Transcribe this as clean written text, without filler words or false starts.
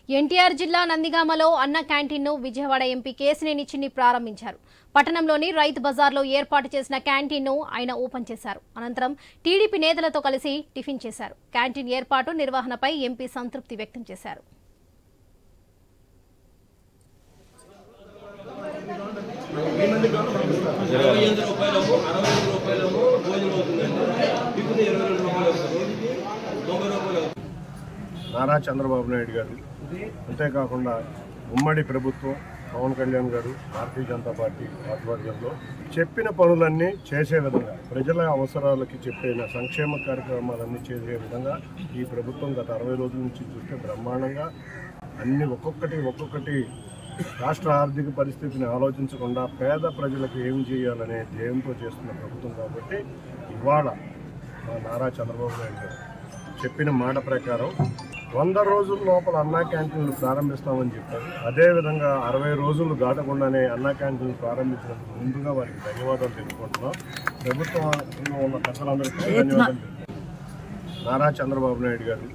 ఎన్టీఆర్ జిల్లా నందిగామలో అన్న క్యాంటీన్ను విజయవాడ ఎంపీ కేశినేని చిన్ని ప్రారంభించారు. పట్టణంలోని రైతు బజార్లో ఏర్పాటు చేసిన క్యాంటీన్ను ఆయన ఓపెన్ చేశారు. అనంతరం టీడీపీ నేతలతో కలిసి టిఫిన్ చేశారు. క్యాంటీన్ ఏర్పాటు నిర్వహణపై ఎంపీ సంతృప్తి వ్యక్తం చేశారు. నారా చంద్రబాబు నాయుడు గారు, అంతేకాకుండా ఉమ్మడి ప్రభుత్వం పవన్ కళ్యాణ్ గారు భారతీయ జనతా పార్టీ ఆధ్వర్యంలో చెప్పిన పనులన్నీ చేసే విధంగా, ప్రజల అవసరాలకి చెప్పిన సంక్షేమ కార్యక్రమాలన్నీ చేసే విధంగా ఈ ప్రభుత్వం గత 60 రోజుల నుంచి చూస్తే బ్రహ్మాండంగా అన్ని ఒక్కొక్కటి రాష్ట్ర ఆర్థిక పరిస్థితిని ఆలోచించకుండా పేద ప్రజలకు ఏం చేయాలనే ధ్యేయంతో చేస్తున్న ప్రభుత్వం కాబట్టి ఇవాళ నారా చంద్రబాబు నాయుడు గారు చెప్పిన మాట ప్రకారం 100 రోజుల లోపల అన్నా క్యాంటీన్లు ప్రారంభిస్తామని చెప్పారు. అదేవిధంగా 60 రోజులు దాటకుండానే అన్నా క్యాంటీన్లు ప్రారంభించినందుకు ముందుగా వారికి ధన్యవాదాలు తెలుపుకుంటున్నాం. ప్రభుత్వంలో ఉన్న పెద్దలందరికీ ధన్యవాదాలు తెలుపుతున్నాం. నారా చంద్రబాబు నాయుడు గారు